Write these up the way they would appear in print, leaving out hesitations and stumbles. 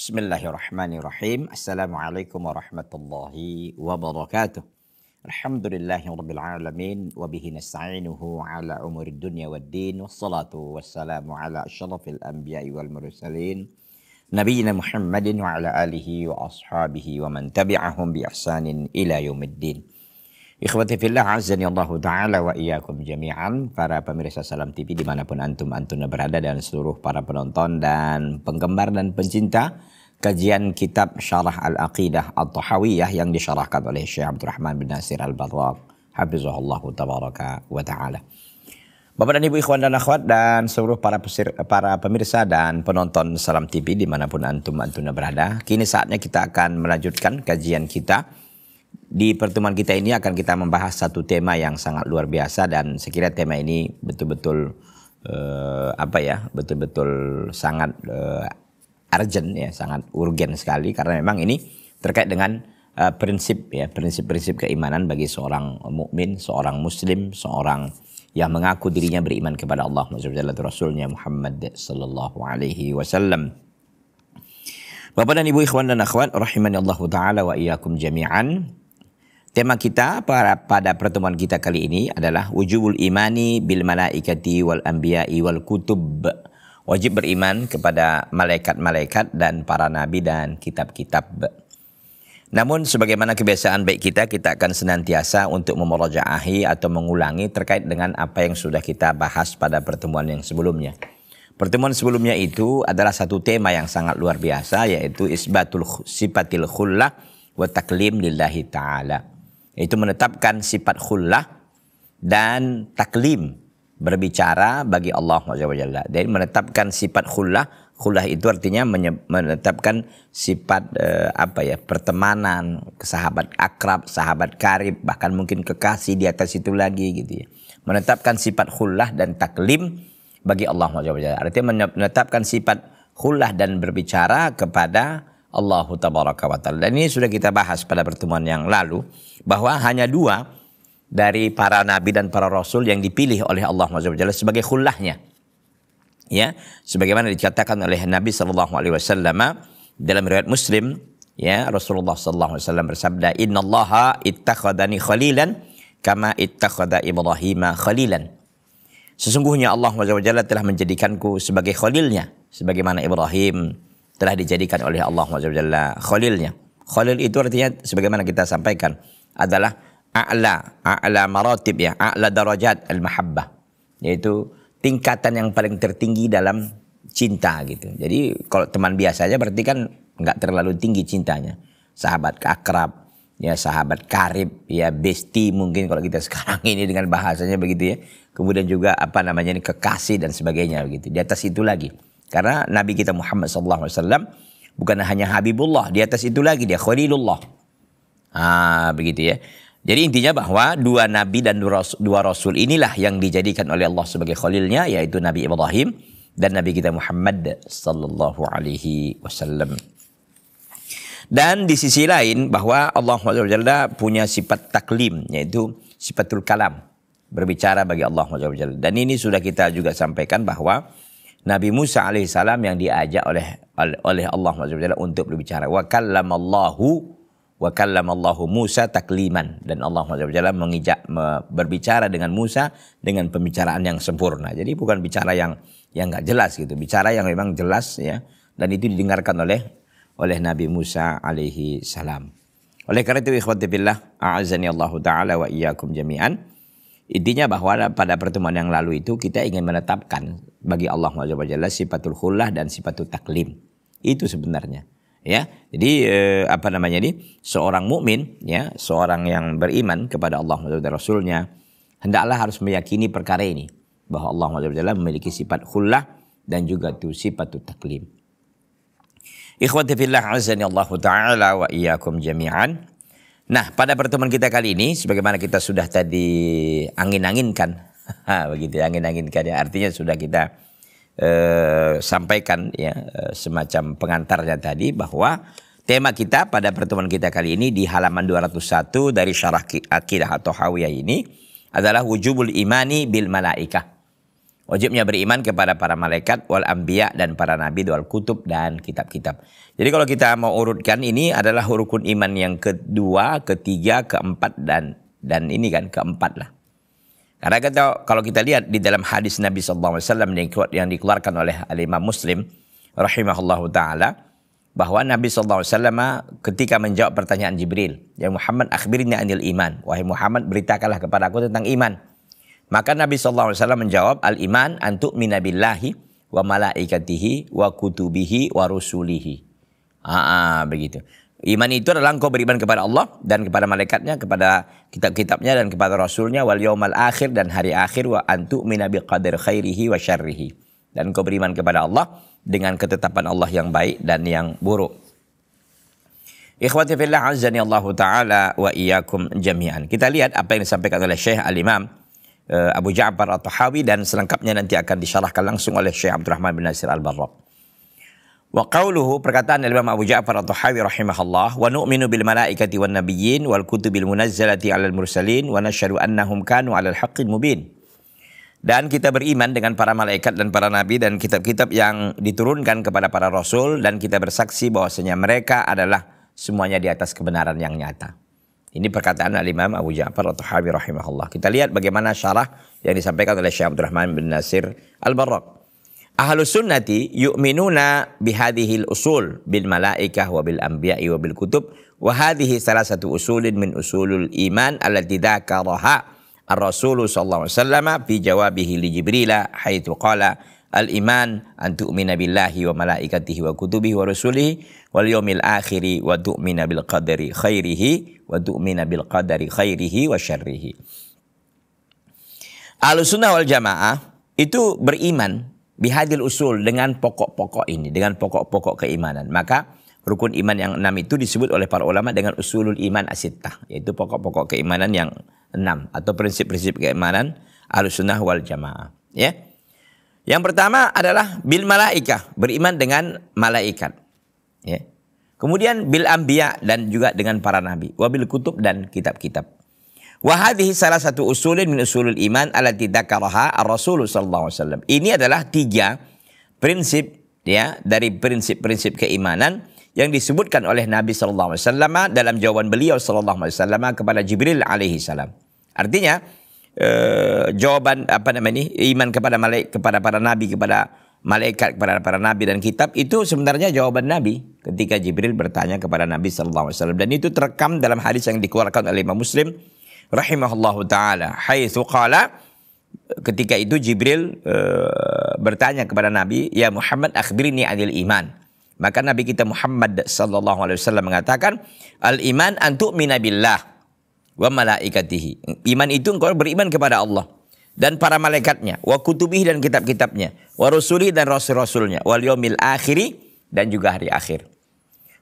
Bismillahirrahmanirrahim. Assalamualaikum warahmatullahi wabarakatuh. Alhamdulillahirabbil alamin wa bihi nasta'inuhu ala umurid dunya waddin wassalatu wassalamu ala asyrafil anbiya'i wal mursalin nabiyina Muhammadin wa ala alihi wa ashabihi wa man tabi'ahum bi ihsanin ila yaumiddin. Ikhwati fillah azani Allah ta'ala wa iyyakum jami'an. Para pemirsa Salam TV dimanapun antum berada, dan seluruh para penonton dan penggemar dan pencinta kajian kitab Syarah Al-Aqidah At-Tahawiyah yang disyarahkan oleh Syekh Abdurrahman bin Nasir Al-Barraq hafizahullahu tabaraka wa ta'ala. Bapak dan Ibu, ikhwan dan akhwat, dan seluruh para pemirsa dan penonton Salam TV dimanapun antum berada, kini saatnya kita akan melanjutkan kajian kita. Di pertemuan kita ini akan kita membahas satu tema yang sangat luar biasa, dan sekira tema ini betul-betul betul-betul sangat urgent ya, sangat urgen sekali, karena memang ini terkait dengan prinsip-prinsip keimanan bagi seorang mukmin, seorang muslim, seorang yang mengaku dirinya beriman kepada Allah dan Rasulnya Muhammad sallallahu alaihi wasallam. Bapak dan Ibu, ikhwan dan akhwat rahimani Allah taala wa iyyakum jami'an. Tema kita pada pertemuan kita kali ini adalah wujubul imani bil malaikati wal anbiya'i wal kutub. Wajib beriman kepada malaikat-malaikat dan para nabi dan kitab-kitab. Namun sebagaimana kebiasaan baik kita akan senantiasa untuk memurajaahi atau mengulangi terkait dengan apa yang sudah kita bahas pada pertemuan yang sebelumnya. Pertemuan sebelumnya itu adalah satu tema yang sangat luar biasa, yaitu isbatul sifatil khullah wa taklim lillahi ta'ala. Itu menetapkan sifat khullah dan taklim, berbicara bagi Allah SWT. Jadi menetapkan sifat khullah itu artinya menetapkan sifat pertemanan, sahabat akrab, sahabat karib, bahkan mungkin kekasih di atas itu lagi gitu ya. Menetapkan sifat khullah dan taklim bagi Allah SWT. Artinya menetapkan sifat khullah dan berbicara kepada Allah tabaraka wa ta'ala. Dan ini sudah kita bahas pada pertemuan yang lalu, bahwa hanya dua dari para nabi dan para rasul yang dipilih oleh Allah SWT sebagai khullahnya. Ya, sebagaimana dikatakan oleh Nabi sallallahu alaihi wasallam dalam riwayat Muslim, ya, Rasulullah sallallahu alaihi wasallam bersabda, "Innallaha ittakhadani khalilan kama ittakhadha Ibrahima khalilan." Sesungguhnya Allah SWT telah menjadikanku sebagai khalilnya, sebagaimana Ibrahim telah dijadikan oleh Allah SWT khalilnya. Khalil itu artinya sebagaimana kita sampaikan adalah a'la maratib, ya, a'la darajat al-mahabbah, yaitu tingkatan yang paling tertinggi dalam cinta gitu. Jadi kalau teman biasa aja berarti kan nggak terlalu tinggi cintanya. Sahabat akrab, ya, sahabat karib, ya, bestie mungkin kalau kita sekarang ini dengan bahasanya begitu ya. Kemudian juga kekasih dan sebagainya begitu. Di atas itu lagi. Karena Nabi kita Muhammad SAW bukan hanya Habibullah, di atas itu lagi dia Khalilullah. Begitu ya. Jadi intinya bahwa dua Nabi dan dua Rasul inilah yang dijadikan oleh Allah sebagai Khalilnya, yaitu Nabi Ibrahim dan Nabi kita Muhammad Sallallahu Alaihi Wasallam. Dan di sisi lain bahwa Allah SWT punya sifat taklim, yaitu sifatul kalam, berbicara bagi Allah SWT. Dan ini sudah kita juga sampaikan bahwa Nabi Musa alaihissalam yang diajak oleh Allah SWT untuk berbicara. Wa kallamallahu Musa takliman. Dan Allah SWT mengijak berbicara dengan Musa dengan pembicaraan yang sempurna. Jadi bukan bicara yang nggak jelas gitu. Bicara yang memang jelas ya. Dan itu didengarkan oleh Nabi Musa alaihi salam. Oleh karena itu ikhwati fillah, a'azani Allah ta'ala wa iyyakum jami'an. Intinya bahwa pada pertemuan yang lalu itu kita ingin menetapkan bagi Allah SWT sifatul khullah dan sifatul taklim. Itu sebenarnya. Ya, jadi seorang mukmin, ya, seorang yang beriman kepada Allah dan Rasulnya hendaklah harus meyakini perkara ini, bahwa Allah SWT memiliki sifat khullah dan juga itu sifatul taklim. Ikhwati fillah azani Allah ta'ala wa iyyakum jami'an. Nah, pada pertemuan kita kali ini, sebagaimana kita sudah tadi angin-anginkan, begitu ya, angin-anginkan ya, artinya sudah kita sampaikan ya, semacam pengantarnya tadi, bahwa tema kita pada pertemuan kita kali ini di halaman 201 dari Syarah Aqidah At-Tahawiyah ini adalah wujubul imani bil malaikah. Wajibnya beriman kepada para malaikat, wal anbiya, dan para nabi, wal kutub, dan kitab-kitab. Jadi kalau kita mau urutkan, ini adalah rukun iman yang kedua, ketiga, keempat, dan ini kan keempat lah. Karena kalau kita lihat di dalam hadis Nabi SAW yang dikeluarkan oleh Imam Muslim rahimahullahu ta'ala, bahwa Nabi SAW ketika menjawab pertanyaan Jibril, ya Muhammad akhbirni anil iman, wahai Muhammad beritakanlah kepada aku tentang iman. Maka Nabi SAW menjawab, al-iman an tu'mina billahi wa malaikatihi wa kutubihi wa rusulihi. Begitu. Iman itu adalah engkau beriman kepada Allah dan kepada malaikatnya, kepada kitab-kitabnya dan kepada rasulnya, wal yaumal akhir, dan hari akhir, wa an tu'mina biqadar khairihi wa syarrihi. Dan engkau beriman kepada Allah dengan ketetapan Allah yang baik dan yang buruk. Ikhwati fillah azani Allah ta'ala wa iyyakum jami'an. Kita lihat apa yang disampaikan oleh Syekh Al-Imam Abu Ja'far At-Tahawi, dan selengkapnya nanti akan disyarahkan langsung oleh Syekh Abdurrahman bin Nasir Al-Barraq. Wa qawluhu, perkataan Imam Abu Ja'far At-Tahawi rahimahullah, wa nu'minu bil malaikati wan nabiyyin wal kutubil munazzalati 'alal mursalin wa nasyhadu annahum kanu 'alal haqqil mubin. Dan kita beriman dengan para malaikat dan para nabi dan kitab-kitab yang diturunkan kepada para rasul, dan kita bersaksi bahwasanya mereka adalah semuanya di atas kebenaran yang nyata. Ini perkataan Al-Imam Abu Ja'far At-Tahawi rahimahullah. Kita lihat bagaimana syarah yang disampaikan oleh Syekh Abdurrahman bin Nasir Al-Barraq. Ahlus sunnati yu'minuna bihadihil usul bil malaikah wa bil anbiya'i wa bil kutub, wa hadhihi salah satu usulin min usulul iman allati dzakaraha ar-rasul sallallahu alaihi wasallam fi jawabihi li Jibril haitsu qala al-iman an tu'mina billahi wa malaikatihi wa kutubihi wa rusulihi wal yaumil akhiri wa tu'mina bil qadari khairihi wa tu'mina bil qadari khairihi wa syarrihi. Ahlussunnah wal jamaah itu beriman bihadil usul, dengan pokok-pokok ini, dengan pokok-pokok keimanan. Maka rukun iman yang 6 itu disebut oleh para ulama dengan usulul iman as-sittah, yaitu pokok-pokok keimanan yang 6 atau prinsip-prinsip keimanan Ahlussunnah wal jamaah, ya. Yang pertama adalah bil malaikah, beriman dengan malaikat, ya. Kemudian bil anbiya, dan juga dengan para nabi, wabil kutub, dan kitab-kitab. Wa hadhihi salah satu usulin min usulul iman allati dzakaraha ar-rasul sallallahu alaihi wasallam. Ini adalah 3 prinsip, ya, dari prinsip-prinsip keimanan yang disebutkan oleh Nabi sallallahu alaihi wasallam dalam jawaban beliau sallallahu alaihi wasallam kepada Jibril alaihi salam. Artinya jawaban iman kepada kepada para nabi, kepada malaikat, kepada para nabi dan kitab, itu sebenarnya jawaban Nabi ketika Jibril bertanya kepada Nabi sallallahu alaihi wasallam, dan itu terekam dalam hadis yang dikeluarkan oleh Imam Muslim rahimahullahu taala, haitsu qala, ketika itu Jibril bertanya kepada Nabi, ya Muhammad akhbirni anil iman. Maka Nabi kita Muhammad sallallahu alaihi wasallam mengatakan, al iman an tu'mina billah wa malaikatihi. Iman itu engkau beriman kepada Allah dan para malaikatnya, wa kutubihi, dan kitab-kitabnya, wa rusulihi, dan rasul-rasulnya, wal yaumil akhiri, dan juga hari akhir.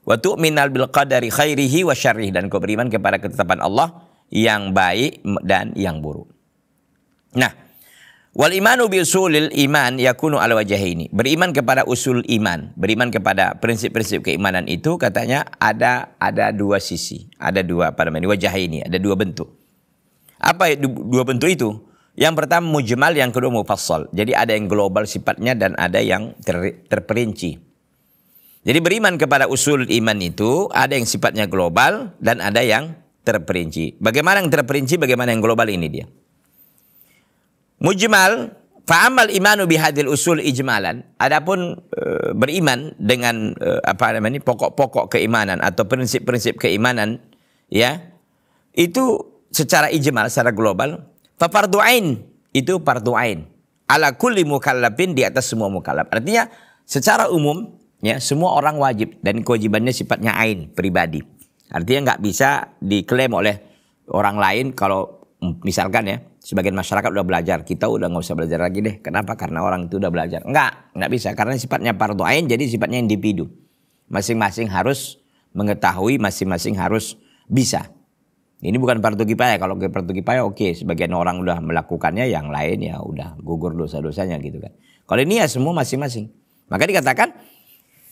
Wa tu'minal bil qadari khairihi wa syarrihi, dan engkau beriman kepada ketetapan Allah yang baik dan yang buruk. Nah, wal imanu bi usulil iman yakunu ala wajhaini. Beriman kepada usul iman, beriman kepada prinsip-prinsip keimanan itu katanya ada 2 sisi, ada 2 wajhaini, ada 2 bentuk. Apa 2 bentuk itu? Yang pertama mujmal, yang kedua mufassal. Jadi ada yang global sifatnya dan ada yang terperinci. Jadi beriman kepada usul iman itu ada yang sifatnya global dan ada yang terperinci. Bagaimana yang terperinci, bagaimana yang global, ini dia. Mujmal, fa'amal imanu bihadil usul ijmalan. Adapun beriman dengan pokok-pokok keimanan atau prinsip-prinsip keimanan, ya, itu secara ijmal, secara global. Fa fardhu ain, itu fardhu ain ala kulli mukallafin, di atas semua mukallaf. Artinya secara umum, ya, semua orang wajib, dan kewajibannya sifatnya ain, pribadi. Artinya nggak bisa diklaim oleh orang lain. Kalau misalkan, ya, sebagian masyarakat udah belajar, kita udah nggak usah belajar lagi deh. Kenapa? Karena orang itu udah belajar. Nggak bisa, karena sifatnya fardhu ain, jadi sifatnya individu. Masing-masing harus mengetahui, masing-masing harus bisa. Ini bukan fardu kifayah. Kalau fardu kifayah oke, sebagian orang udah melakukannya, yang lain ya udah gugur dosa-dosanya gitu kan. Kalau ini ya semua masing-masing. Maka dikatakan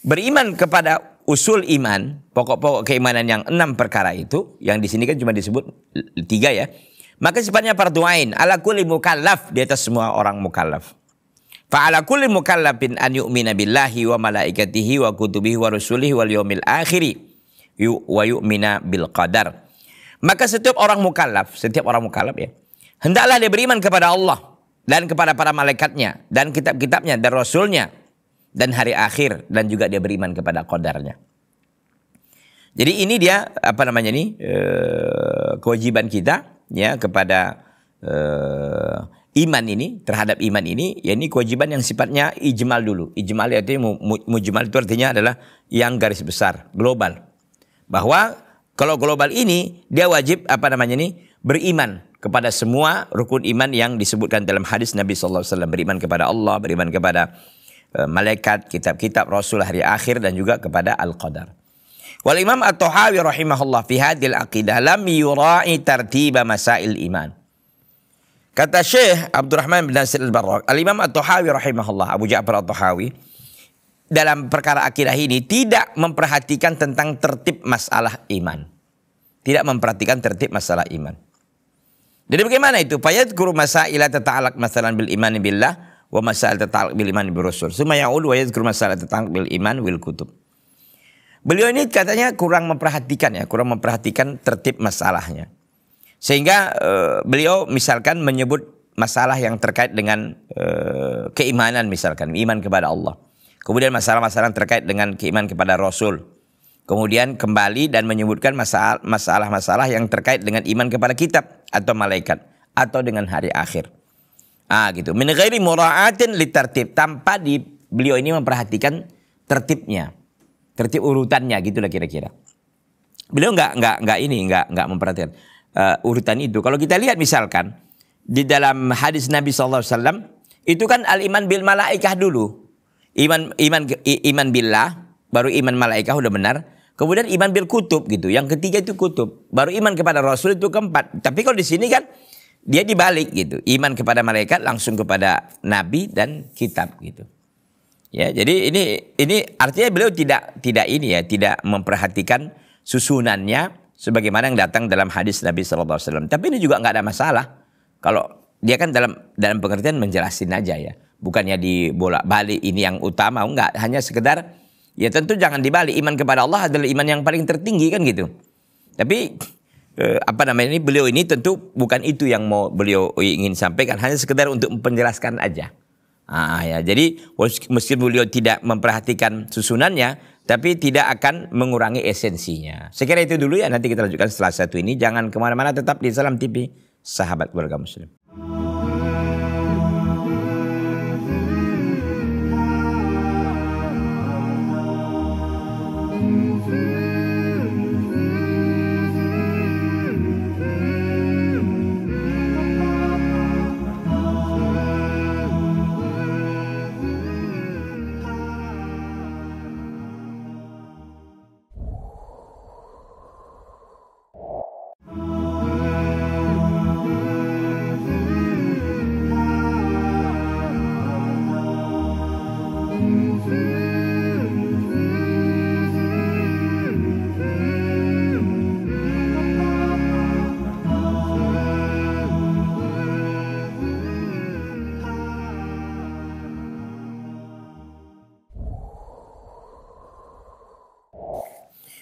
beriman kepada usul iman, pokok-pokok keimanan yang 6 perkara itu, yang di sini kan cuma disebut 3, ya. Maka sifatnya fardhu ain ala kulli mukallaf, di atas semua orang mukallaf. Fa'ala kulli mukallafin an yu'mina billahi wa malaikatihi wa kutubihi wa rusulihi wal yawmil akhiri wa yu'mina bil qadar. Maka setiap orang mukallaf ya, hendaklah dia beriman kepada Allah dan kepada para malaikatnya dan kitab-kitabnya dan rasulnya dan hari akhir, dan juga dia beriman kepada qadarnya. Jadi ini dia kewajiban kita ya kepada iman ini, terhadap iman ini, ya ini kewajiban yang sifatnya ijmal dulu. Ijmal itu mujmal itu artinya adalah yang garis besar, global. Bahwa kalau global ini dia wajib beriman kepada semua rukun iman yang disebutkan dalam hadis Nabi sallallahu alaihi wasallam, beriman kepada Allah, beriman kepada malaikat, kitab-kitab, rasul, hari akhir, dan juga kepada al-qadar. Wal Imam At-Tahawi rahimahullah fi hadhil aqidah lam yura'i tartiba masail iman. Kata Syekh Abdurrahman bin Nasir al-Barrak, Al-Imam At-Tahawi rahimahullah, Abu Ja'far At-Tahawi, dalam perkara akidah ini tidak memperhatikan tentang tertib masalah iman. Tidak memperhatikan tertib masalah iman. Jadi bagaimana itu? Fayadhkuru masaila tata'allaq masalan bil iman billah wa masail tata'allaq bil iman bir rasul. Summa ya'ud wa yadhkuru masail tata'allaq bil iman wal kutub. Beliau ini katanya kurang memperhatikan tertib masalahnya. Sehingga beliau misalkan menyebut masalah yang terkait dengan keimanan, misalkan iman kepada Allah. Kemudian masalah-masalah terkait dengan keimanan kepada Rasul. Kemudian kembali dan menyebutkan masalah-masalah yang terkait dengan iman kepada kitab atau malaikat atau dengan hari akhir. Gitu. Min ghairi mura'atin litartib, tanpa beliau ini memperhatikan tertibnya, tertib urutannya, gitulah kira-kira. Beliau enggak memperhatikan urutan itu. Kalau kita lihat misalkan di dalam hadis Nabi SAW itu kan al-iman bil malaikah dulu, iman billah, baru iman malaikah udah benar, kemudian iman bil kutub gitu, yang ketiga itu kutub, baru iman kepada Rasul itu keempat. Tapi kalau di sini kan dia dibalik gitu, iman kepada malaikat langsung kepada Nabi dan kitab gitu. Ya, jadi ini artinya beliau tidak memperhatikan susunannya sebagaimana yang datang dalam hadis Nabi SAW. Tapi ini juga nggak ada masalah. Kalau dia kan dalam pengertian menjelasin aja ya. Bukannya dibolak-balik ini yang utama. Enggak, hanya sekedar ya tentu jangan dibalik. Iman kepada Allah adalah iman yang paling tertinggi kan gitu. Tapi beliau ini tentu bukan itu yang mau beliau ingin sampaikan. Hanya sekedar untuk menjelaskan aja. Ya, jadi meskipun beliau tidak memperhatikan susunannya, tapi tidak akan mengurangi esensinya. Saya kira itu dulu ya, nanti kita lanjutkan setelah satu ini. Jangan kemana-mana, tetap di Salam TV, sahabat keluarga muslim.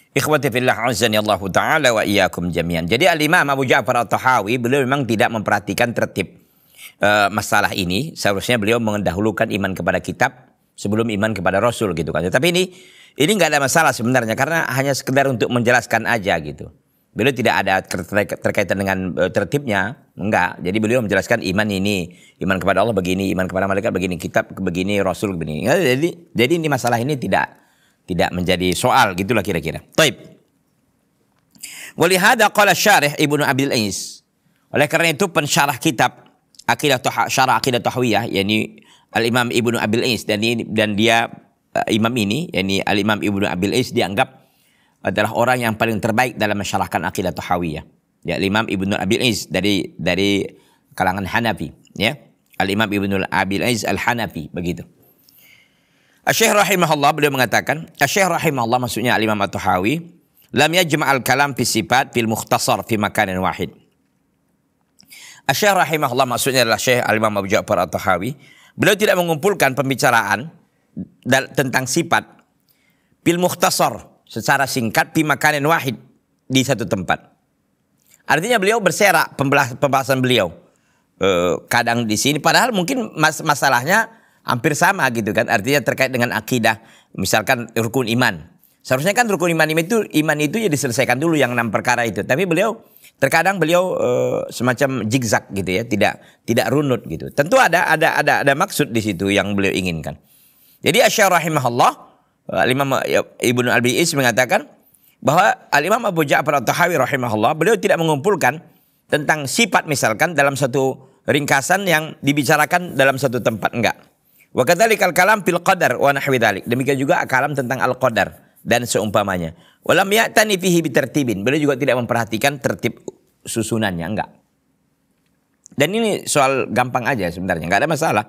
Ikhwati fillah azani Allah Ta'ala wa iyyakum jami'an. Jadi al-Imam Abu Ja'far At-Tahawi beliau memang tidak memperhatikan tertib masalah ini. Seharusnya beliau mendahulukan iman kepada kitab sebelum iman kepada Rasul gitu kan. Tapi ini nggak ada masalah sebenarnya, karena hanya sekedar untuk menjelaskan aja gitu. Beliau tidak ada terkaitan dengan tertibnya, enggak. Jadi beliau menjelaskan iman ini, iman kepada Allah begini, iman kepada malaikat begini, kitab begini, Rasul begini. Jadi ini masalah ini tidak menjadi soal, gitulah kira-kira. Taib. Walihada qala syarih Ibnu Abil Ais. Oleh karena itu pensyarah kitab Syarah Aqidah Tahawiyah, yakni Al-Imam Ibnu Abil Ais, dan dia imam ini, yakni Al-Imam Ibnu Abil Ais dianggap adalah orang yang paling terbaik dalam mensyarahkan Aqidah Tahawiyah. Ya, Al-Imam Ibnu Abil Ais dari kalangan Hanafi, ya. Al-Imam Ibnu Abil Ais Al-Hanafi, begitu. Asy-Syaikh rahimahullah beliau mengatakan, Asy-Syaikh rahimahullah maksudnya Al-Imam At-Tahawi, lam yajma'al kalam fi sifat fil mukhtasar fi makanin wahid. Asy-Syaikh rahimahullah maksudnya adalah Syekh Al-Imam Abu Ja'far At-Tahawi, Beliau tidak mengumpulkan pembicaraan tentang sifat bil mukhtasar secara singkat fi makanin wahid di satu tempat. Artinya beliau berserak pembahasan beliau. Kadang di sini padahal mungkin masalahnya hampir sama gitu kan. Artinya terkait dengan akidah, misalkan rukun iman. Seharusnya kan rukun iman itu ya diselesaikan dulu yang 6 perkara itu. Tapi terkadang beliau semacam zigzag gitu ya, tidak runut gitu. Tentu ada maksud di situ yang beliau inginkan. Jadi Asy-Syaikh rahimahullah, Imam Ibnu Al-Bi'is mengatakan bahwa Al-Imam Abu Ja'far At-Tahawi rahimahullah, beliau tidak mengumpulkan tentang sifat misalkan dalam satu ringkasan yang dibicarakan dalam satu tempat, enggak. Wa kadzalikal kalam fil qadar wa nahwi dzalik. Demikian juga kalam tentang al-qadar dan seumpamanya. Walam ya'tani fihi bitertibin. Beliau juga tidak memperhatikan tertib susunannya, enggak. Dan ini soal gampang aja sebenarnya, enggak ada masalah.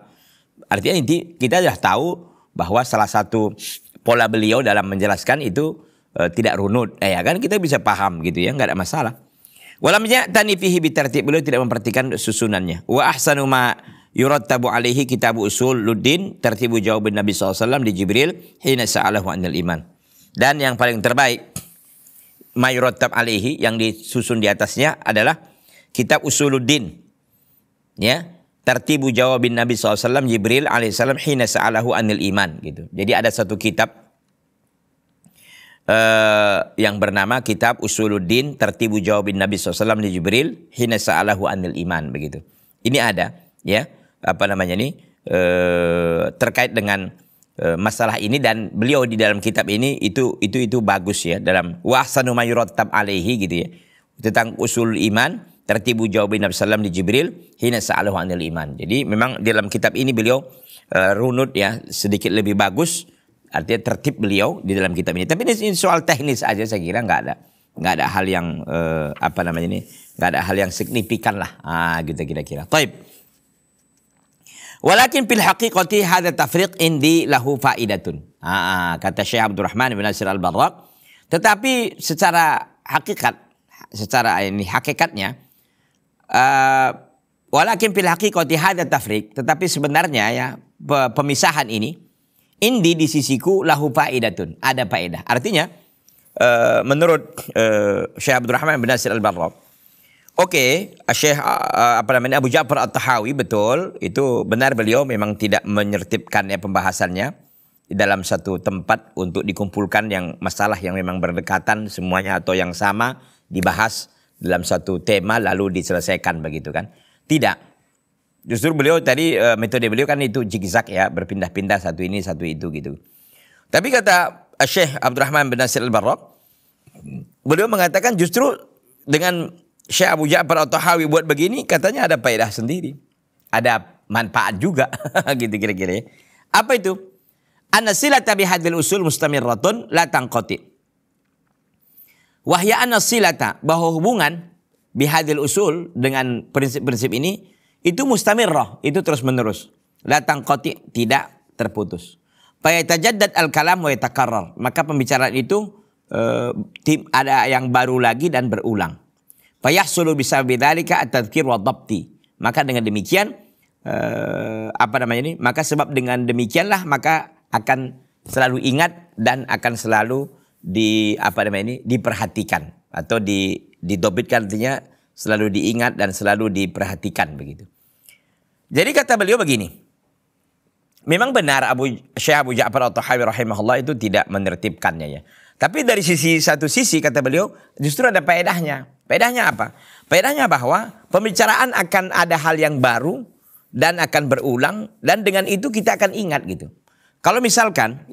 Artinya kita sudah tahu bahwa salah satu pola beliau dalam menjelaskan itu tidak runut. Ya kan kita bisa paham gitu ya, enggak ada masalah. Walam ya'tani fihi bitertib. Beliau tidak memperhatikan susunannya. Wa ahsanu ma yurattabu alaihi kitabu usuluddin tertibu jawabin Nabi SAW di Jibril hina sa'alahu anil iman. Dan yang paling terbaik mayurattab alaihi yang disusun di atasnya adalah kitab usuluddin, ya, tertibu jawabin Nabi SAW Jibril alaihissalam hina sa'alahu anil iman gitu. Jadi ada satu kitab yang bernama kitab usuluddin tertibu jawabin Nabi SAW di Jibril hina sa'alahu anil iman begitu. Ini ada ya terkait dengan masalah ini, dan beliau di dalam kitab ini itu bagus ya, dalam wa ahsanu ma yurattab alaihi gitu ya, tentang usul iman tertibu jawabin Nabi sallallahu di Jibril hina sa'alahu anil iman. Jadi memang di dalam kitab ini beliau runut ya, sedikit lebih bagus, artinya tertib beliau di dalam kitab ini. Tapi ini soal teknis aja, saya kira nggak ada hal yang nggak ada hal yang signifikan lah, gitu kira-kira. Taib. Walakin fil haqiqati hadza tafriq indi lahu faidatun. Kata Syekh Abdurrahman bin Nasir Al-Barraq. Tetapi secara hakikatnya walakin fil haqiqati hadza tafriq, tetapi sebenarnya ya pemisahan ini indi di sisiku lahu faidatun, ada faedah. Artinya menurut Syekh Abdurrahman bin Nasir Al-Barraq, oke, Syekh Abu Ja'far At-Tahawi betul, itu benar, beliau memang tidak menertibkannya pembahasannya di dalam satu tempat untuk dikumpulkan yang masalah yang memang berdekatan semuanya atau yang sama dibahas dalam satu tema lalu diselesaikan begitu kan. Tidak. Justru beliau tadi metode beliau kan itu zigzag ya, berpindah-pindah satu ini satu itu gitu. Tapi kata Syekh Abdurrahman bin Nasir Al-Barraq, beliau mengatakan justru dengan Syekh Abu Ja'far At-Tahawi buat begini, katanya ada faedah sendiri. Ada manfaat juga. Gitu kira-kira. Apa itu? Anna silata bihadil usul mustamirratun la tanqati. Wahya anna silata, bahwa hubungan bihadil usul dengan prinsip-prinsip ini, itu mustamirrah, itu terus menerus. La tanqati, tidak terputus. Fa yatajaddad al-kalam wa yatakarrar. Maka pembicaraan itu ada yang baru lagi dan berulang. Fayahsulu bisabidzalika at-tadhkir wa dhabti. Maka dengan demikian maka sebab dengan demikianlah maka akan selalu ingat dan akan selalu diperhatikan atau didobitkan, artinya selalu diingat dan selalu diperhatikan begitu. Jadi kata beliau begini. Memang benar Syekh Abu Ja'far At-Tahawi rahimahullah itu tidak menertibkannya ya. Tapi dari satu sisi kata beliau justru ada faedahnya. Faedahnya apa? Faedahnya bahwa pembicaraan akan ada hal yang baru dan akan berulang, dan dengan itu kita akan ingat gitu. Kalau misalkan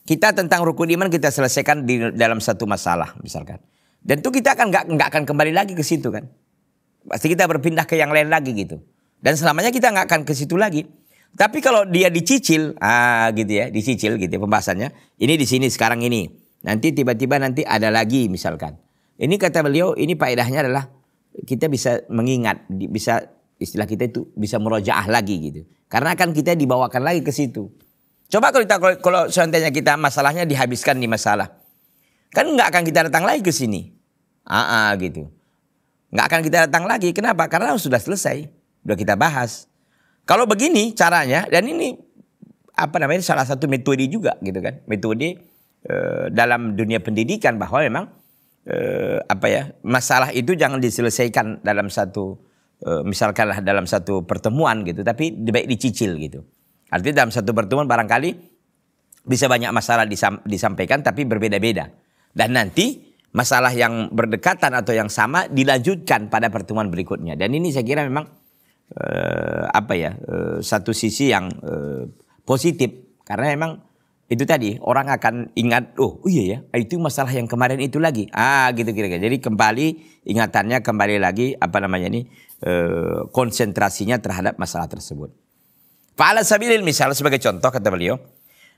kita tentang rukun iman kita selesaikan di dalam satu masalah misalkan, dan itu kita akan nggak akan kembali lagi ke situ kan. Pasti kita berpindah ke yang lain lagi gitu. Dan selamanya kita nggak akan ke situ lagi. Tapi kalau dia dicicil, dicicil gitu ya pembahasannya. Ini di sini sekarang ini. Nanti tiba-tiba nanti ada lagi misalkan. Ini kata beliau, ini faedahnya adalah kita bisa mengingat, bisa istilah kita itu bisa murojaah lagi gitu. Karena akan kita dibawakan lagi ke situ. Coba kalau seandainya kita masalahnya dihabiskan di masalah, kan nggak akan kita datang lagi ke sini. Gitu. Nggak akan kita datang lagi. Kenapa? Karena sudah selesai, sudah kita bahas. Kalau begini caranya, dan ini salah satu metode juga gitu kan, metode dalam dunia pendidikan, bahwa memang masalah itu jangan diselesaikan dalam satu misalkanlah dalam satu pertemuan gitu, tapi baik dicicil gitu. Artinya dalam satu pertemuan barangkali bisa banyak masalah disampaikan tapi berbeda-beda, dan nanti masalah yang berdekatan atau yang sama dilanjutkan pada pertemuan berikutnya. Dan ini saya kira memang satu sisi yang positif, karena memang itu tadi orang akan ingat, oh iya ya, itu masalah yang kemarin itu lagi, gitu kira-kira. Jadi kembali ingatannya kembali lagi konsentrasinya terhadap masalah tersebut. Fa'ala sabilil misal, sebagai contoh kata beliau,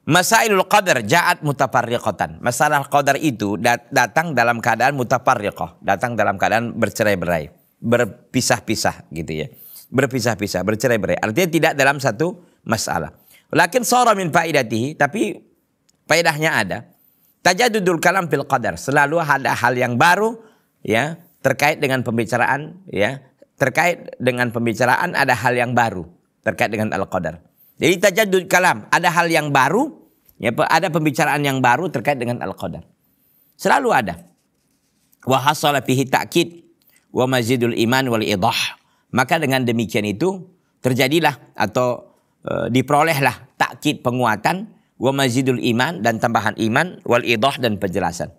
masailul qadar ja'at mutafarriqatan. Masalah qadar itu datang dalam keadaan mutafarriqah, datang dalam keadaan bercerai-berai, berpisah-pisah gitu ya. Berpisah-pisah, bercerai-berai. Artinya tidak dalam satu masalah. Lakin sara min faidatihi, tapi faedahnya ada. Tajaddudul kalam fil qadar, selalu ada hal yang baru ya terkait dengan pembicaraan ya. Terkait dengan pembicaraan ada hal yang baru terkait dengan al-qadar. Jadi tajaddud kalam, ada hal yang baru ya, ada pembicaraan yang baru terkait dengan al-qadar. Selalu ada. Wa hasala fihi ta'kid wa mazidul iman wal idah. Maka dengan demikian itu terjadilah atau diperolehlah takkid, penguatan, wa mazidul iman, dan tambahan iman, wal idah, dan penjelasan.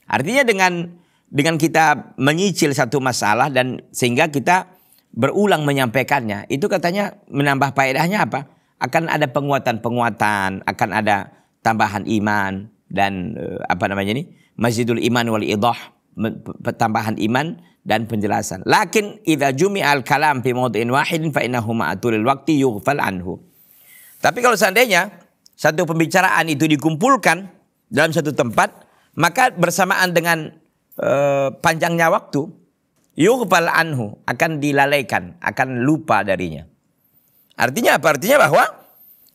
Artinya dengan kita menyicil satu masalah dan sehingga kita berulang menyampaikannya, itu katanya menambah faedahnya apa? Akan ada penguatan-penguatan, akan ada tambahan iman dan mazidul iman wal idah, tambahan iman dan penjelasan. Lakin idza jumi'al kalam fi mawdi'in wahidin fa innahu ma'atul waqti yughfal anhu. Tapi kalau seandainya satu pembicaraan itu dikumpulkan dalam satu tempat, maka bersamaan dengan panjangnya waktu, yughfal anhu, akan dilalaikan, akan lupa darinya. Artinya apa? Artinya bahwa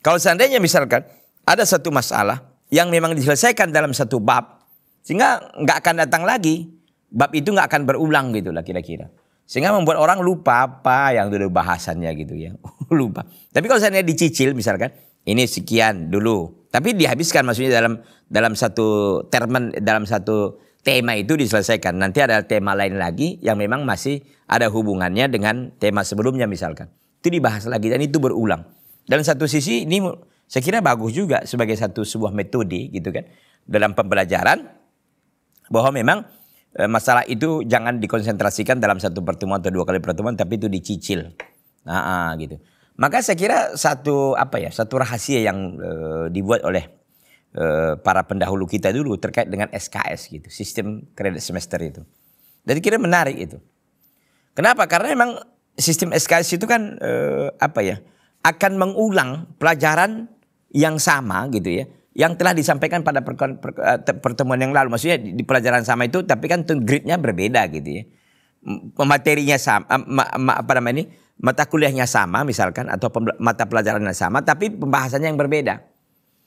kalau seandainya misalkan ada satu masalah yang memang diselesaikan dalam satu bab, sehingga nggak akan datang lagi, bab itu nggak akan berulang gitu lah kira-kira. Sehingga membuat orang lupa apa yang dulu bahasannya gitu ya. Lupa. Tapi kalau seandainya dicicil misalkan, ini sekian dulu. Tapi dihabiskan, maksudnya dalam satu dalam satu tema itu diselesaikan. Nanti ada tema lain lagi yang memang masih ada hubungannya dengan tema sebelumnya misalkan. Itu dibahas lagi dan itu berulang. Dalam satu sisi ini saya kira bagus juga sebagai sebuah metode gitu kan. Dalam pembelajaran bahwa memang masalah itu jangan dikonsentrasikan dalam satu pertemuan atau dua kali pertemuan, tapi itu dicicil. Gitu. Maka saya kira satu rahasia yang dibuat oleh para pendahulu kita dulu terkait dengan SKS gitu, sistem kredit semester itu. Jadi kira menarik itu. Kenapa? Karena memang sistem SKS itu kan akan mengulang pelajaran yang sama gitu ya, yang telah disampaikan pada pertemuan yang lalu. Maksudnya di pelajaran sama itu, tapi kan grade-nya berbeda gitu ya. Materinya sama, mata kuliahnya sama misalkan, atau mata pelajarannya sama, tapi pembahasannya yang berbeda.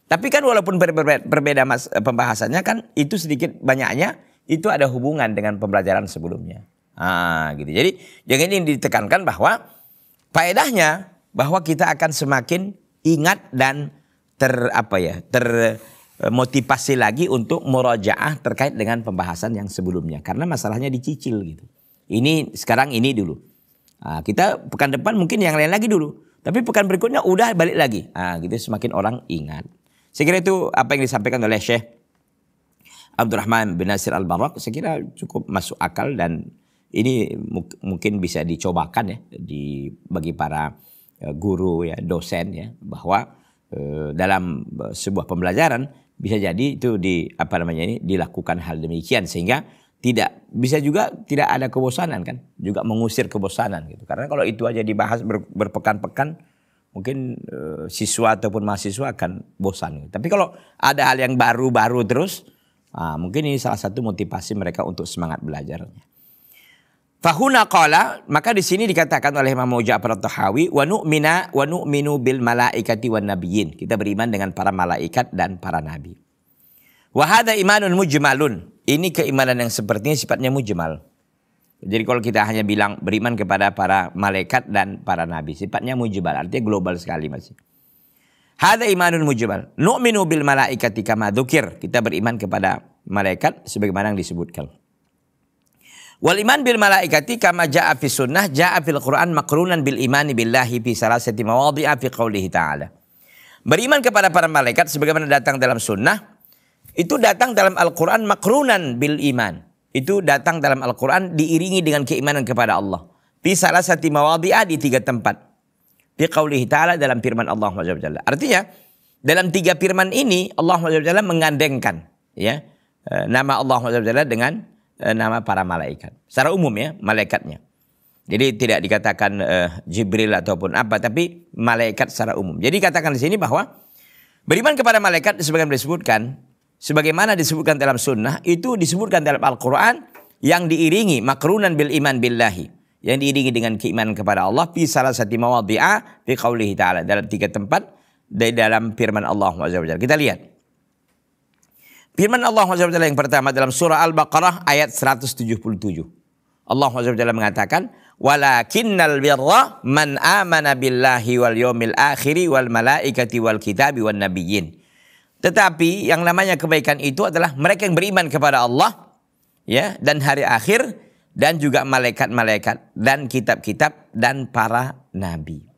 Tapi kan walaupun berbeda pembahasannya kan, itu sedikit banyaknya itu ada hubungan dengan pembelajaran sebelumnya. Gitu. Jadi yang ini ditekankan bahwa faedahnya bahwa kita akan semakin ingat dan termotivasi lagi untuk murajaah terkait dengan pembahasan yang sebelumnya, karena masalahnya dicicil gitu. Ini sekarang ini dulu. Kita pekan depan mungkin yang lain lagi dulu, tapi pekan berikutnya udah balik lagi. Gitu semakin orang ingat. Saya kira itu apa yang disampaikan oleh Syekh Abdurrahman bin Nasir Al-Barak, saya kira cukup masuk akal dan ini mungkin bisa dicobakan ya bagi para guru ya, dosen ya, bahwa dalam sebuah pembelajaran bisa jadi itu dilakukan hal demikian, sehingga bisa juga tidak ada kebosanan kan, juga mengusir kebosanan gitu. Karena kalau itu aja dibahas berpekan-pekan, mungkin siswa ataupun mahasiswa akan bosan. Tapi kalau ada hal yang baru-baru terus, mungkin ini salah satu motivasi mereka untuk semangat belajarnya. Fahuna qala, maka di sini dikatakan oleh Imam Ja'far At-Tahawi, wa nu'minu bil malaikati wan nabiyyin. Kita beriman dengan para malaikat dan para nabi. Wa hadza imanun mujmalun. Ini keimanan yang sepertinya sifatnya mujmal. Jadi kalau kita hanya bilang beriman kepada para malaikat dan para nabi, sifatnya mujmal, artinya global sekali masih. Hada imanun mujmal. Nu'minu bil malaikati kama dzukir. Kita beriman kepada malaikat sebagaimana yang disebutkan. Wal iman bil malaikati kama jaa fi sunnah jaa fil Quran maqrunan bil imani billahi fi salasati mawadhi'a fi qoulihi ta'ala. Beriman kepada para malaikat sebagaimana datang dalam sunnah, itu datang dalam Al-Quran maqrunan bil iman. Itu datang dalam Al-Quran diiringi dengan keimanan kepada Allah. Fi salasati mawadhi'a, di 3 tempat. Fi qoulihi ta'ala, dalam firman Allah SWT. Artinya dalam 3 firman ini Allah SWT menggandengkan ya nama Allah SWT dengan nama para malaikat. Secara umum ya, malaikatnya. Jadi tidak dikatakan Jibril ataupun apa, tapi malaikat secara umum. Jadi katakan di sini bahwa beriman kepada malaikat sebagaimana disebutkan dalam sunnah, itu disebutkan dalam Al-Quran yang diiringi makrunan bil iman billahi, yang diiringi dengan keimanan kepada Allah fi salasati mawadhi'a fi qoulihi ta'ala, dalam 3 tempat dari dalam firman Allah SWT. Kita lihat. Firman Allah SWT yang pertama dalam surah Al-Baqarah ayat 177. Allah SWT mengatakan, walakinnal birra man amana billahi wal yawmil akhiri wal malaikati wal kitabi wan nabiyyin. Tetapi yang namanya kebaikan itu adalah mereka yang beriman kepada Allah ya, dan hari akhir, dan juga malaikat-malaikat dan kitab-kitab dan para nabi.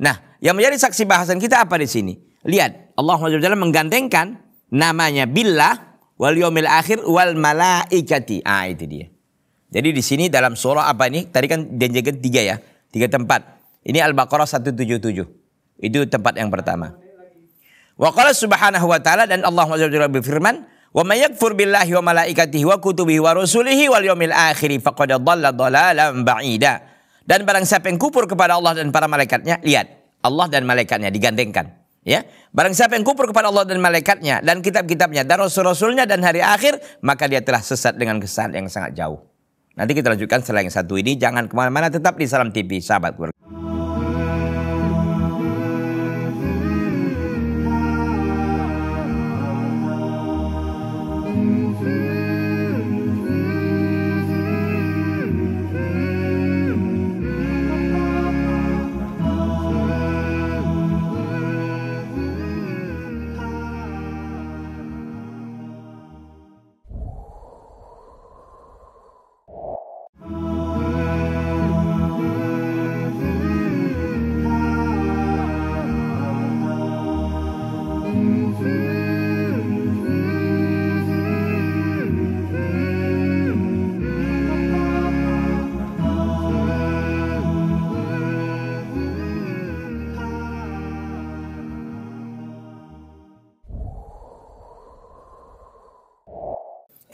Nah, yang menjadi saksi bahasan kita apa di sini? Lihat, Allah SWT menggandengkan namanya billah wal yaumil akhir wal malaikati. Itu dia. Jadi di sini dalam surah apa ini? Tadi kan janjikan 3 ya, 3 tempat. Ini Al-Baqarah 177. Itu tempat yang pertama. Wa qala subhanahu wa ta'ala, dan Allah SWT berfirman, wa may yakfur billahi wa malaikatihi wa kutubihi wa rusulihi wal yaumil akhir faqad dhalla dhalalan ba'ida. Dan barang siapa yang kufur kepada Allah dan para malaikatnya, lihat, Allah dan malaikatnya digandengkan. Ya, barang siapa yang kufur kepada Allah dan malaikatnya dan kitab-kitabnya dan rasul-rasulnya dan hari akhir, maka dia telah sesat dengan kesesatan yang sangat jauh. Nanti kita lanjutkan setelah yang satu ini. Jangan kemana-mana, tetap di Salam TV, sahabat keluarga.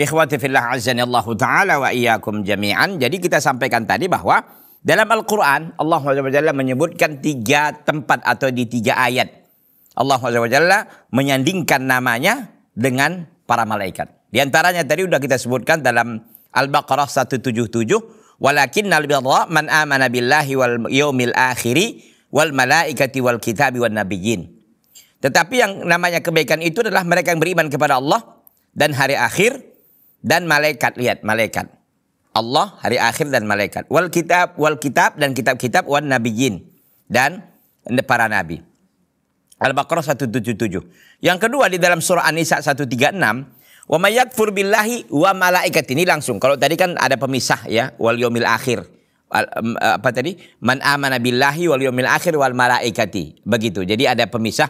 Ikhwati fillah azani Allah Ta'ala wa iyyakum jami'an. Jadi kita sampaikan tadi bahwa dalam Al-Quran Allah SWT menyebutkan 3 tempat atau di 3 ayat. Allah SWT menyandingkan namanya dengan para malaikat. Di antaranya tadi sudah kita sebutkan dalam Al-Baqarah 177. Walakinnal birra man amana billahi wal yaumil akhiri wal malaikati wal kitabi wan nabiyyin. Tetapi yang namanya kebaikan itu adalah mereka yang beriman kepada Allah dan hari akhir dan malaikat. Lihat, malaikat, Allah, hari akhir, dan malaikat. Wal kitab dan kitab-kitab wan nabiyyin, dan para nabi. Al-Baqarah 177. Yang kedua di dalam surah An-Nisa 136, wa may yakfur billahi wa malaikati. Ini langsung. Kalau tadi kan ada pemisah ya, wal yaumil akhir. Apa tadi? Man amana billahi wal yaumil akhir wal malaikati. Begitu. Jadi ada pemisah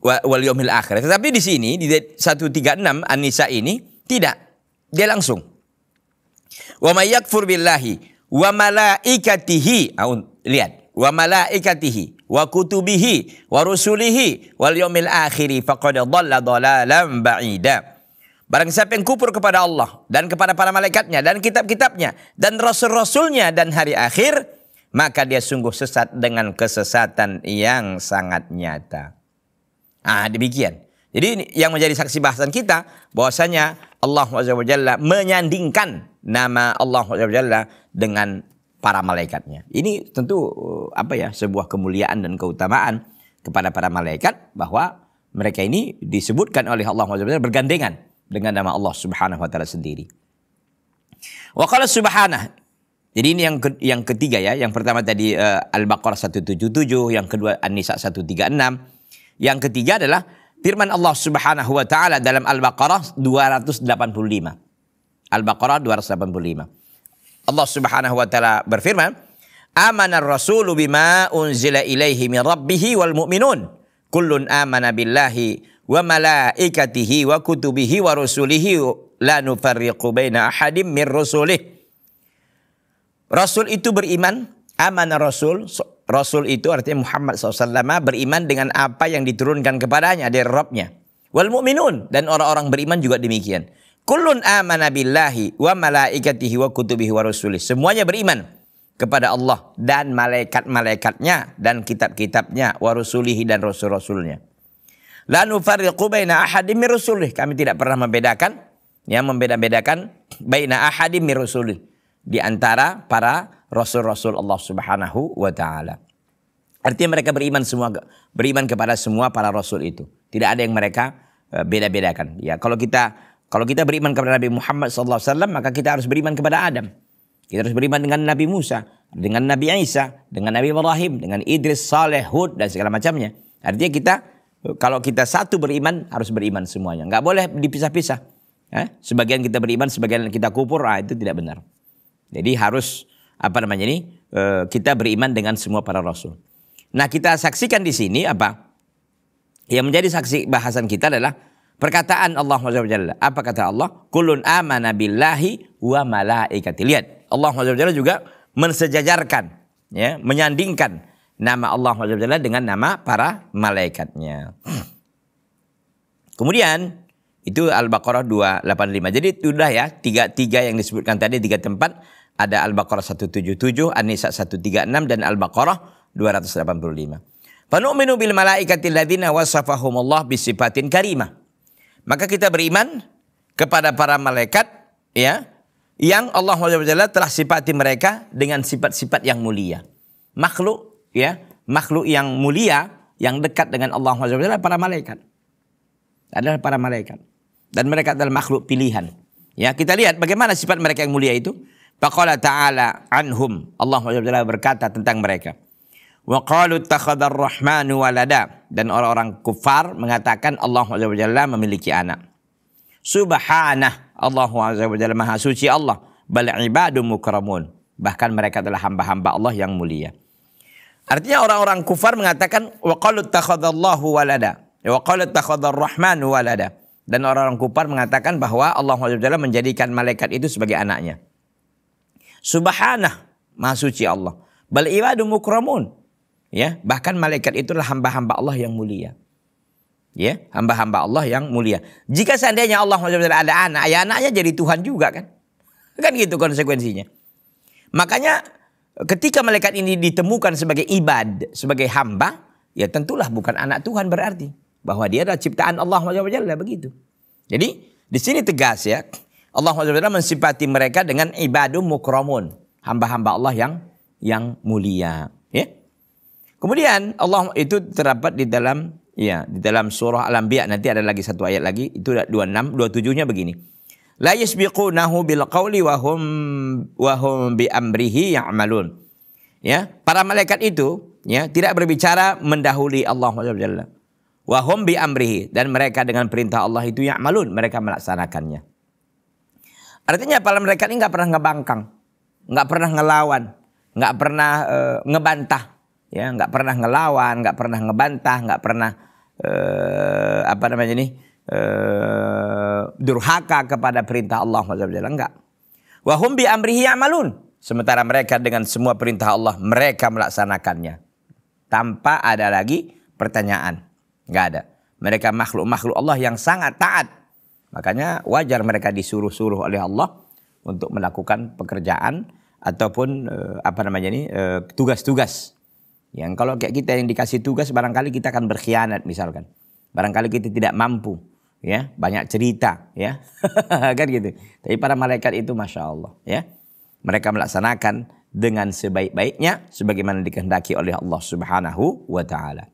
wal yaumil akhir. Tetapi di sini di 136 An-Nisa ini tidak, dia langsung. Wa may yakfur billahi wa malaikatihi. Lihat, wa malaikatihi wa kutubihi wa rusulihi wal yaumil akhiri faqad dhalla dhalalan ba'ida. Barang siapa yang kufur kepada Allah dan kepada para malaikatnya dan kitab-kitabnya dan rasul-rasulnya dan hari akhir, maka dia sungguh sesat dengan kesesatan yang sangat nyata. Demikian. Jadi yang menjadi saksi bahasan kita bahwasanya Allah SWT menyandingkan nama Allah SWT dengan para malaikatnya. Ini tentu sebuah kemuliaan dan keutamaan kepada para malaikat, bahwa mereka ini disebutkan oleh Allah SWT bergandengan dengan nama Allah Subhanahu wa taala sendiri. Wa qala subhanah. Jadi ini yang ketiga ya. Yang pertama tadi Al-Baqarah 177, yang kedua An-Nisa 136. Yang ketiga adalah firman Allah Subhanahu wa taala dalam Al-Baqarah 285. Al-Baqarah 285. Allah Subhanahu wa taala berfirman, "Amanar rasulu bima unzila ilaihi min rabbih wal mu'minun. Kullun amana billahi wa malaikatihi wa kutubihi wa rusulihi la nufarriqu baina ahadim min rusulih." Rasul itu beriman, amanah Rasul. Rasul itu artinya Muhammad SAW beriman dengan apa yang diturunkan kepadanya dari Rabbnya. Wal mu'minun, dan orang-orang beriman juga demikian. Kullun amana billahi wa malaikatihi wa kutubihi wa rusulih. Semuanya beriman kepada Allah dan malaikat-malaikatnya dan kitab-kitabnya, wa rusulihi dan rasul-rasulnya. La nufarriqu baina ahadim min rusulih. Kami tidak pernah membedakan, ya, membeda-bedakan baina ahadim min rusulih, di antara para rasul-rasul Allah Subhanahu wa taala. Artinya mereka beriman kepada semua para rasul itu. Tidak ada yang mereka beda-bedakan. Ya, kalau kita beriman kepada Nabi Muhammad SAW, maka kita harus beriman kepada Adam. Kita harus beriman dengan Nabi Musa, dengan Nabi Isa, dengan Nabi Ibrahim, dengan Idris, Saleh, Hud, dan segala macamnya. Artinya kalau kita satu beriman, harus beriman semuanya. Nggak boleh dipisah-pisah. Sebagian kita beriman, sebagian kita kufur, itu tidak benar. Jadi harus kita beriman dengan semua para rasul. Nah, kita saksikan di sini apa? Yang menjadi saksi bahasan kita adalah perkataan Allah SWT. Apa kata Allah? Kullun amana billahi wa malaikati. Lihat, Allah SWT juga mensejajarkan, ya, menyandingkan nama Allah SWT dengan nama para malaikatnya. Kemudian itu Al-Baqarah 285. Jadi sudah ya, tiga yang disebutkan tadi, 3 tempat. Ada Al-Baqarah 177, An-Nisa 136, dan Al-Baqarah 285. Fanu'minu bil malaikatil ladzina wasafahumullah bisifatin karimah. Maka kita beriman kepada para malaikat, ya, yang Allah SWT telah sifati mereka dengan sifat-sifat yang mulia. Makhluk, ya, makhluk yang mulia, yang dekat dengan Allah SWT para malaikat. Adalah para malaikat. Dan mereka adalah makhluk pilihan. Ya, kita lihat bagaimana sifat mereka yang mulia itu. Faqala ta'ala anhum. Allah SWT berkata tentang mereka. Wa qalu ittakhadar rahmanu walada. Dan orang-orang kufar mengatakan Allah SWT memiliki anak. Subhanah. Allah SWT maha suci Allah. Bal ibadun mukramun. Bahkan mereka adalah hamba-hamba Allah yang mulia. Artinya orang-orang kufar mengatakan wa qalu ittakhadallahu walada. Wa qalu ittakhadar rahmanu walada. Dan orang-orang kufar mengatakan bahwa Allah SWT menjadikan malaikat itu sebagai anaknya. Subhanah, maha suci Allah. Bal ibadu mukramun. Ya, bahkan malaikat itulah hamba-hamba Allah yang mulia. Ya, hamba-hamba Allah yang mulia. Jika seandainya Allah ada anak, ya anaknya jadi Tuhan juga kan? Kan gitu konsekuensinya. Makanya ketika malaikat ini ditemukan sebagai ibad, sebagai hamba, ya tentulah bukan anak Tuhan berarti. Bahwa dia adalah ciptaan Allah SWT, begitu. Jadi di sini tegas ya. Allah SWT mensifati mereka dengan ibadum mukramun, hamba-hamba Allah yang mulia. Ya. Kemudian Allah itu terdapat di dalam surah Al-Anbiya, nanti ada lagi satu ayat lagi, itu 26, 27-nya begini. La yasbiqunahu bil qawli wa hum bi amrihi ya'malun. Ya, para malaikat itu ya tidak berbicara mendahului Allah SWT. Wa hum bi amrihi, dan mereka dengan perintah Allah itu ya'malun, mereka melaksanakannya. Artinya para malaikat ini nggak pernah ngebangkang, nggak pernah ngelawan, nggak pernah ngebantah, ya, nggak pernah ngelawan, nggak pernah ngebantah, nggak pernah durhaka kepada perintah Allah. Enggak. Wa hum bi amrihi ya'malun. Sementara mereka dengan semua perintah Allah mereka melaksanakannya tanpa ada lagi pertanyaan, nggak ada. Mereka makhluk-makhluk Allah yang sangat taat. Makanya wajar mereka disuruh-suruh oleh Allah untuk melakukan pekerjaan ataupun tugas-tugas. Yang kalau kayak kita yang dikasih tugas, barangkali kita akan berkhianat misalkan. Barangkali kita tidak mampu, ya, banyak cerita, ya. Kan gitu. Tapi para malaikat itu Masya Allah, ya. Mereka melaksanakan dengan sebaik-baiknya sebagaimana dikehendaki oleh Allah Subhanahu wa taala.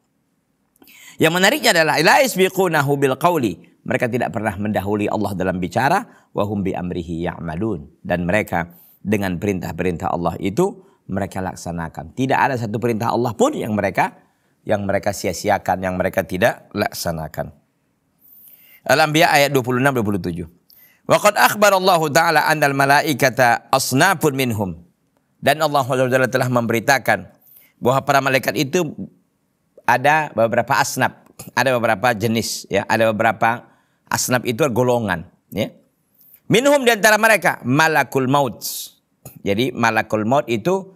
Yang menariknya adalah la yasbiqunahu bil qawli mereka tidak pernah mendahului Allah dalam bicara, wa hum bi amrihi ya'malun, dan mereka dengan perintah-perintah Allah itu mereka laksanakan. Tidak ada satu perintah Allah pun yang mereka sia-siakan, yang mereka tidak laksanakan. Al-Anbiya ayat 26-27. Wa qad akhbarallahu ta'ala annal malaikata asnafun minhum. Dan Allah SWT telah memberitakan bahwa para malaikat itu ada beberapa asnaf, ada beberapa jenis, ya, ada beberapa asnaf itu golongan, ya. Minhum di antara mereka malakul maut. Jadi malakul maut itu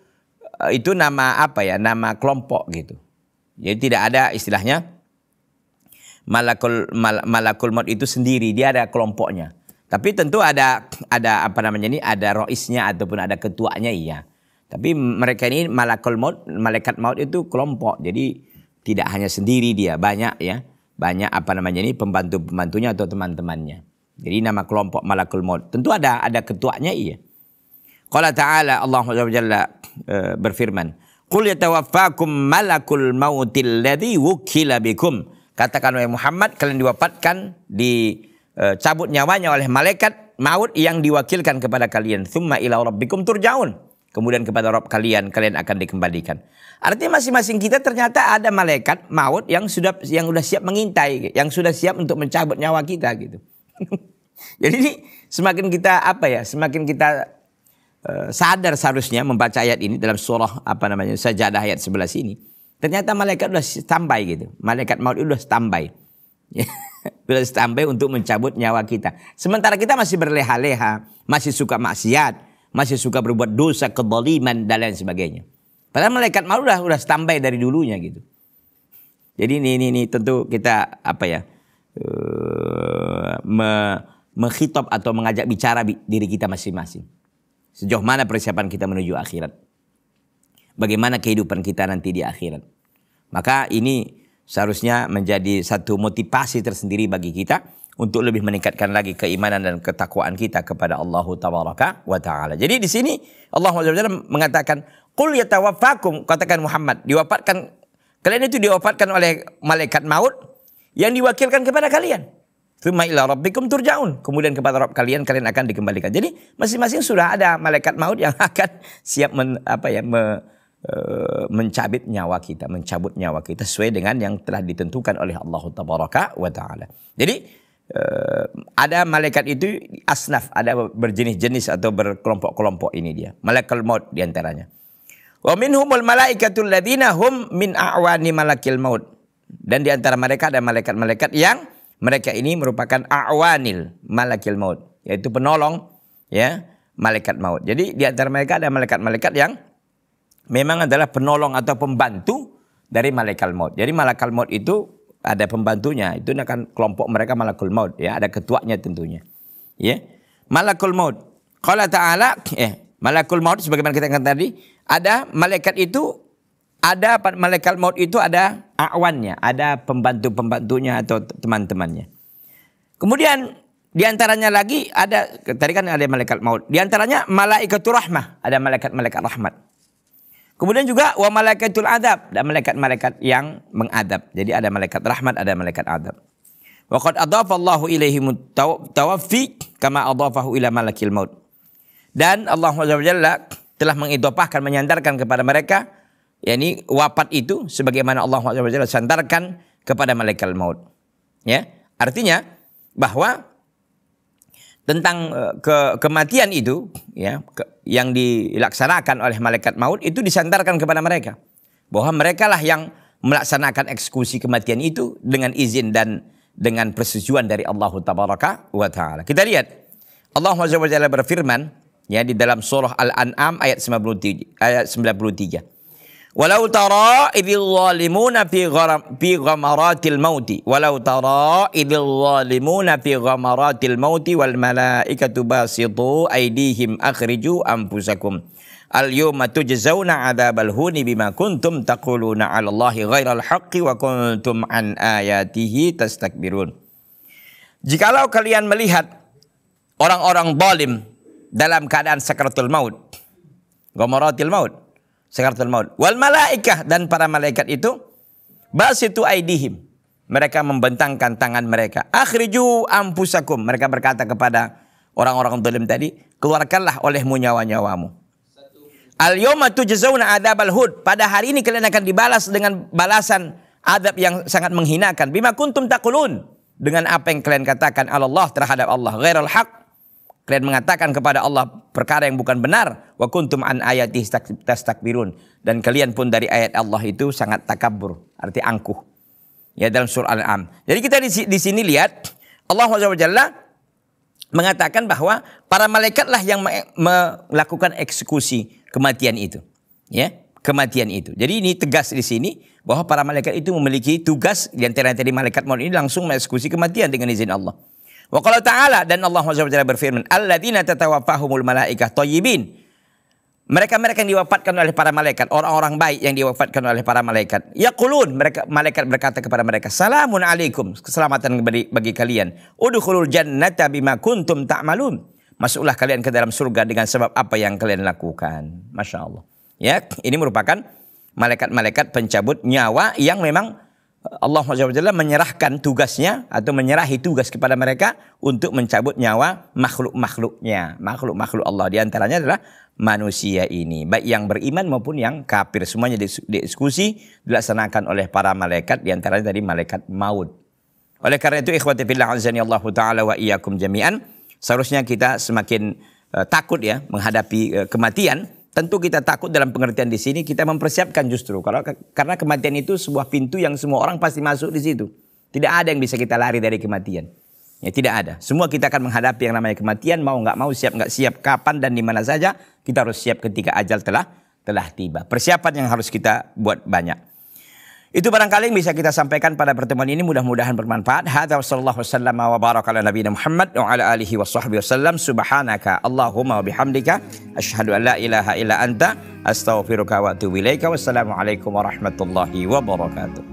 nama apa ya? Nama kelompok gitu. Jadi tidak ada istilahnya malakul maut itu sendiri, dia ada kelompoknya. Tapi tentu ada apa namanya ini, ada roisnya ataupun ada ketuanya, iya. Tapi mereka ini malaikat maut itu kelompok. Jadi tidak hanya sendiri dia, banyak ya. Banyak apa namanya ini, pembantu-pembantunya atau teman-temannya. Jadi nama kelompok malakul maut. Tentu ada ketuanya, iya. Qala ta'ala, Allah Jalla berfirman, "Qul yatawaffakum malakul mautil ladzi wukila bikum." Katakan wahai Muhammad, kalian diwafatkan, cabut nyawanya oleh malaikat maut yang diwakilkan kepada kalian. Tsumma ila rabbikum turja'un. Kemudian kepada Rabb kalian akan dikembalikan. Artinya masing-masing kita ternyata ada malaikat maut yang sudah siap mengintai, yang sudah siap untuk mencabut nyawa kita gitu. Jadi ini semakin kita semakin kita sadar seharusnya membaca ayat ini dalam surah Sajadah ayat 11 ini. Ternyata malaikat sudah standby gitu. Malaikat maut itu sudah standby. Sudah standby untuk mencabut nyawa kita. Sementara kita masih berleha-leha, masih suka maksiat, masih suka berbuat dosa, kezaliman dan lain sebagainya. Padahal malaikat maut sudah standby dari dulunya gitu. Jadi ini tentu kita mengkhitab atau mengajak bicara diri kita masing-masing. Sejauh mana persiapan kita menuju akhirat? Bagaimana kehidupan kita nanti di akhirat? Maka ini seharusnya menjadi satu motivasi tersendiri bagi kita untuk lebih meningkatkan lagi keimanan dan ketakwaan kita kepada Allah Tabaraka wa Ta'ala. Jadi di sini Allah mengatakan, "Qul yatawaffakum," katakan Muhammad, kalian itu diwafatkan oleh malaikat maut yang diwakilkan kepada kalian. Tsumma ila rabbikum turja'un. Kemudian kepada Rabb kalian akan dikembalikan. Jadi masing-masing sudah ada malaikat maut yang akan siap mencabut nyawa kita sesuai dengan yang telah ditentukan oleh Allah Tabaraka wa Ta'ala. Jadi ada malaikat itu asnaf, ada berjenis-jenis atau berkelompok-kelompok, ini dia. Malaikat maut diantaranya. Wa minhumul malaikatul ladzina hum min a'wani malakil maut. Dan di antara mereka ada malaikat-malaikat yang mereka ini merupakan a'wanil malakil maut, yaitu penolong ya malaikat maut. Jadi di antara mereka ada malaikat-malaikat yang memang adalah penolong atau pembantu dari malaikat maut. Jadi malaikat maut itu ada pembantunya, itu akan kelompok mereka malakul maut ya, ada ketuanya tentunya. Ya. Malakul maut. Qala ta'ala, malakul maut sebagaimana kita katakan tadi, ada malaikat itu, ada malaikat maut itu ada a'wannya, ada pembantu-pembantunya atau teman-temannya. Kemudian di antaranya lagi ada, tadi kan ada malaikat maut. Di antaranya malaikatur rahmah, ada malaikat-malaikat rahmat. Kemudian juga wa malaikatul adab, dan malaikat-malaikat yang mengadab. Jadi ada malaikat rahmat, ada malaikat adab. Wa qad adhafa Allahu ilaihim tawaffi kama adhafahu ila malakil maut. Dan Allah Subhanahu telah mengidhafahkan, menyandarkan kepada mereka yakni wafat itu sebagaimana Allah Subhanahu sandarkan kepada malaikat maut. Ya, artinya bahwa tentang kematian itu ya yang dilaksanakan oleh malaikat maut itu disandarkan kepada mereka, bahwa mereka lah yang melaksanakan eksekusi kematian itu dengan izin dan dengan persetujuan dari Allah Tabaraka wa Ta'ala. Kita lihat Allah SWT berfirman ya di dalam surah Al-An'am ayat 93. Walau tara idil zalimuna fi ghamaratil mauti, walau tara idil zalimuna fi ghamaratil mauti wal malaikatu basitu aydihim akhriju anfusakum al yawma tujzauna adzabal huni bima kuntum taquluna 'ala Allahi ghairal haqqi wa kuntum an ayatihi tastakbirun. Jikalau kalian melihat orang-orang zalim dalam keadaan sakaratul maut, ghamaratil maut, sakaratul maut, wal malaikah, dan para malaikat itu basitu aidihim, mereka membentangkan tangan mereka. Akhriju anfusakum. Mereka berkata kepada orang-orang zalim tadi, keluarkanlah olehmu nyawa-nyawamu. Al-yawma tujzauna adzabal hud. Pada hari ini kalian akan dibalas dengan balasan adab yang sangat menghinakan. Bima kuntum taqulun. Dengan apa yang kalian katakan Allah terhadap Allah. Ghairal haq. Kalian mengatakan kepada Allah perkara yang bukan benar. Wa kuntum an ayati tastakbirun. Dan kalian pun dari ayat Allah itu sangat takabur. Arti angkuh. Ya, dalam surah Al-An'am. Jadi kita di sini lihat Allah SWT mengatakan bahwa para malaikatlah yang melakukan eksekusi kematian itu. Ya, kematian itu. Jadi ini tegas di sini bahwa para malaikat itu memiliki tugas, di antara tadi malaikat maut ini langsung mengeksekusi kematian dengan izin Allah. Wa qala ta'ala, dan Allah SWT berfirman, alladzina tatawaffahumul malaikah thayyibin. Mereka-mereka yang diwafatkan oleh para malaikat, orang-orang baik yang diwafatkan oleh para malaikat. Yaqulun, malaikat berkata kepada mereka, salamun alaikum, keselamatan bagi kalian. Udkhulul jannata bima kuntum ta'malun. Masuklah kalian ke dalam surga dengan sebab apa yang kalian lakukan. Masya Allah. Ya, ini merupakan malaikat-malaikat pencabut nyawa yang memang Allah SWT menyerahkan tugasnya atau menyerahi tugas kepada mereka untuk mencabut nyawa makhluk-makhluknya. Makhluk-makhluk Allah. Di antaranya adalah manusia ini. Baik yang beriman maupun yang kafir. Semuanya dieksekusi dilaksanakan oleh para malaikat. Di antaranya tadi malaikat maut. Oleh karena itu ikhwati fillah azani Allah ta'ala wa iyyakum jami'an. Seharusnya kita semakin takut ya menghadapi kematian. Tentu kita takut dalam pengertian di sini kita mempersiapkan justru karena kematian itu sebuah pintu yang semua orang pasti masuk di situ. Tidak ada yang bisa kita lari dari kematian. Ya, tidak ada. Semua kita akan menghadapi yang namanya kematian, mau nggak mau, siap nggak siap, kapan dan di mana saja kita harus siap ketika ajal telah tiba. Persiapan yang harus kita buat banyak. Itu barangkali yang bisa kita sampaikan pada pertemuan ini, mudah-mudahan bermanfaat. Hadza sallallahu wasallam wa baraka ala nabiyina Muhammad wa ala alihi wa sahbihi wasallam. Subhanaka Allahumma wa bihamdika asyhadu an la ilaha illa anta astaghfiruka wa atubu ilaika. Wassalamu alaikum warahmatullahi wabarakatuh.